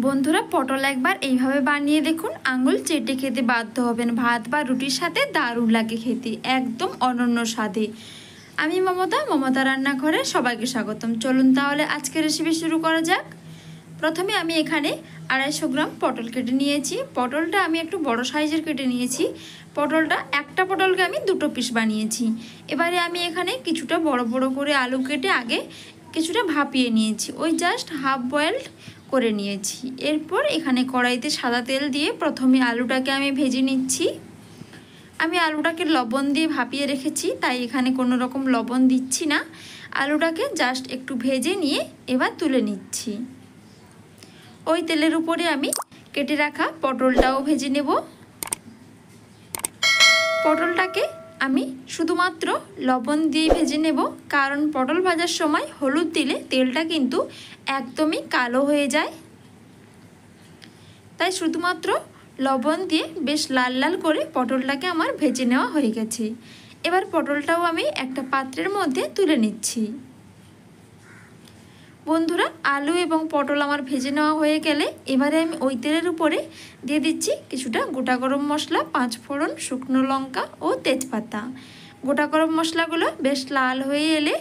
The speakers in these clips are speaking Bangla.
বন্ধুরা পটল একবার এইভাবে বানিয়ে দেখুন, আঙুল চেটে খেতে বাধ্য হবেন। ভাত বা রুটির সাথে দারুণ লাগে খেতে, একদম অনন্য স্বাদে। আমি মমতা রান্নাঘরে সবাইকে স্বাগতম। চলুন তাহলে আজকের রেসিপি শুরু করা যাক। প্রথমে আমি এখানে 250 গ্রাম পটল কেটে নিয়েছি। পটলটা আমি একটু বড় সাইজের কেটে নিয়েছি। পটলটা একটা পটলকে আমি 2 পিস বানিয়েছি। এবারে আমি এখানে কিছুটা বড় বড় করে আলু কেটে আগে কিছুটা ভাপিয়ে নিয়েছি, ওই জাস্ট হাফ বয়েলড করে নিয়েছি। এরপর এখানে কড়াইতে সাদা তেল দিয়ে প্রথমে আলুটাকে আমি ভেজে নিচ্ছি। আমি আলুটাকে লবণ দিয়ে ভাপিয়ে রেখেছি, তাই এখানে কোনো রকম লবণ দিচ্ছি না। আলুটাকে জাস্ট একটু ভেজে নিয়ে এবার তুলে নিচ্ছি। ওই তেলের উপরে আমি কেটে রাখা পটলটাও ভেজে নেব। পটলটাকে আমি শুধুমাত্র লবণ দিয়ে ভেজে নেব, কারণ পটল ভাজার সময় হলুদ দিলে তেলটা কিন্তু একদমই কালো হয়ে যায়। তাই শুধুমাত্র লবণ দিয়ে বেশ লাল লাল করে পটলটাকে আমার ভেজে নেওয়া হয়ে গেছে। এবার পটলটাও আমি একটা পাত্রের মধ্যে তুলে নিচ্ছি। বন্ধুরা, আলু এবং পটল আমার ভেজে নেওয়া হয়ে গেলে এবারে আমি ওই তেলের উপরে দিয়ে দিচ্ছি কিছুটা গোটা গরম মশলা, 5 ফোড়ন, শুকনো লঙ্কা ও তেজপাতা। গোটা গরম মশলাগুলো বেশ লাল হয়ে এলে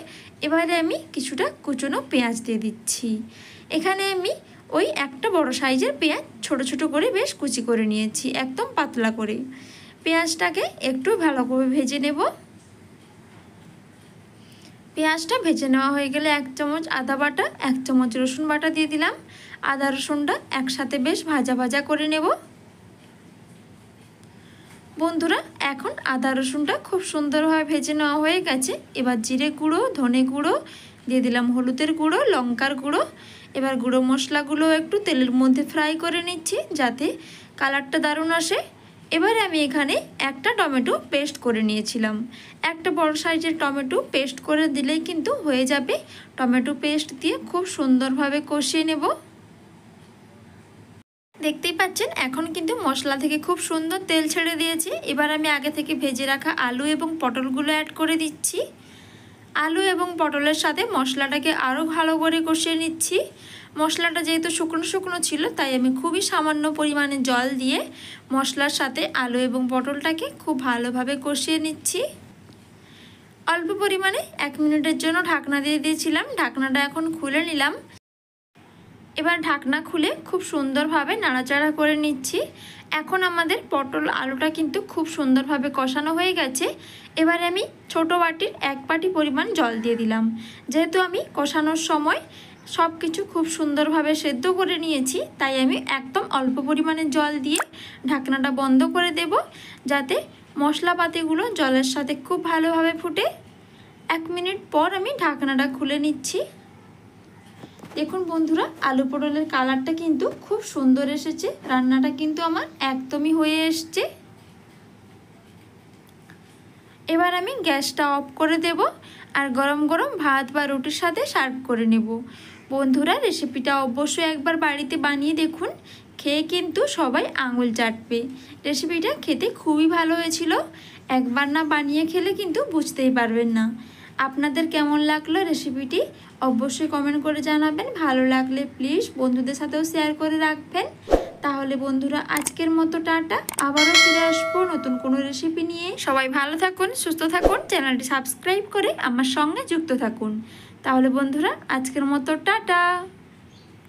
এবারে আমি কিছুটা কুচনো পেঁয়াজ দিয়ে দিচ্ছি। এখানে আমি ওই একটা বড় সাইজের পেঁয়াজ ছোট ছোট করে বেশ কুচি করে নিয়েছি, একদম পাতলা করে। পেঁয়াজটাকে একটু ভালো করে ভেজে নেব। পেঁয়াজটা ভেজে নেওয়া হয়ে গেলে 1 চামচ আদা বাটা, 1 চামচ রসুন বাটা দিয়ে দিলাম। আদা রসুনটা একসাথে বেশ ভাজা ভাজা করে নেব। বন্ধুরা, এখন আদা রসুনটা খুব সুন্দরভাবে ভেজে নেওয়া হয়ে গেছে। এবার জিরে গুঁড়ো, ধনে গুঁড়ো দিয়ে দিলাম, হলুদের গুঁড়ো, লঙ্কার গুঁড়ো। এবার গুঁড়ো মশলাগুলো একটু তেলের মধ্যে ফ্রাই করে নিচ্ছি যাতে কালারটা দারুণ আসে। এবারে আমি এখানে একটা টমেটো পেস্ট করে নিয়েছিলাম। একটা বড় সাইজের টমেটো পেস্ট করে দিলেই কিন্তু হয়ে যাবে। টমেটো পেস্ট দিয়ে খুব সুন্দরভাবে কষিয়ে নেব। দেখতেই পাচ্ছেন এখন কিন্তু মশলা থেকে খুব সুন্দর তেল ছেড়ে দিয়েছে। এবার আমি আগে থেকে ভেজে রাখা আলু এবং পটলগুলো অ্যাড করে দিচ্ছি। আলু এবং পটলের সাথে মশলাটাকে আরও ভালো করে কষিয়ে নিচ্ছি। মশলাটা যেহেতু শুকনো শুকনো ছিল, তাই আমি খুবই সামান্য পরিমাণে জল দিয়ে মশলার সাথে আলু এবং পটলটাকে খুব ভালোভাবে কষিয়ে নিচ্ছি। অল্প পরিমাণে 1 মিনিটের জন্য ঢাকনা দিয়ে দিয়েছিলাম। ঢাকনাটা এখন খুলে নিলাম। এবার ঢাকনা খুলে খুব সুন্দরভাবে নাড়াচাড়া করে নিচ্ছি। এখন আমাদের পটল আলুটা কিন্তু খুব সুন্দরভাবে কষানো হয়ে গেছে। এবারে আমি ছোট বাটির 1 বাটি পরিমাণ জল দিয়ে দিলাম। যেহেতু আমি কষানোর সময় সব কিছু খুব সুন্দরভাবে সেদ্ধ করে নিয়েছি, তাই আমি একদম অল্প পরিমাণে জল দিয়ে ঢাকনাটা বন্ধ করে দেব, যাতে মশলাপাতিগুলো জলের সাথে খুব ভালোভাবে ফুটে। 1 মিনিট পর আমি ঢাকনাটা খুলে নিচ্ছি। দেখুন বন্ধুরা, আলু পটলের কালারটা কিন্তু খুব সুন্দর এসেছে। রান্নাটা কিন্তু আমার একদমই হয়ে এসছে। এবার আমি গ্যাসটা অফ করে দেব আর গরম গরম ভাত বা রুটির সাথে সার্ভ করে নেব। বন্ধুরা, রেসিপিটা অবশ্যই একবার বাড়িতে বানিয়ে দেখুন, খেয়ে কিন্তু সবাই আঙুল চাটবে। রেসিপিটা খেতে খুবই ভালো হয়েছিল। একবার না বানিয়ে খেলে কিন্তু বুঝতেই পারবেন না। আপনাদের কেমন লাগলো রেসিপিটি অবশ্যই কমেন্ট করে জানাবেন। ভালো লাগলে প্লিজ বন্ধুদের সাথেও শেয়ার করে রাখবেন। তাহলে বন্ধুরা, আজকের মতো টাটা। আবারও ফিরে আসবো নতুন কোনো রেসিপি নিয়ে। সবাই ভালো থাকুন, সুস্থ থাকুন, চ্যানেলটি সাবস্ক্রাইব করে আমার সঙ্গে যুক্ত থাকুন। তাহলে বন্ধুরা, আজকের মতো টাটা।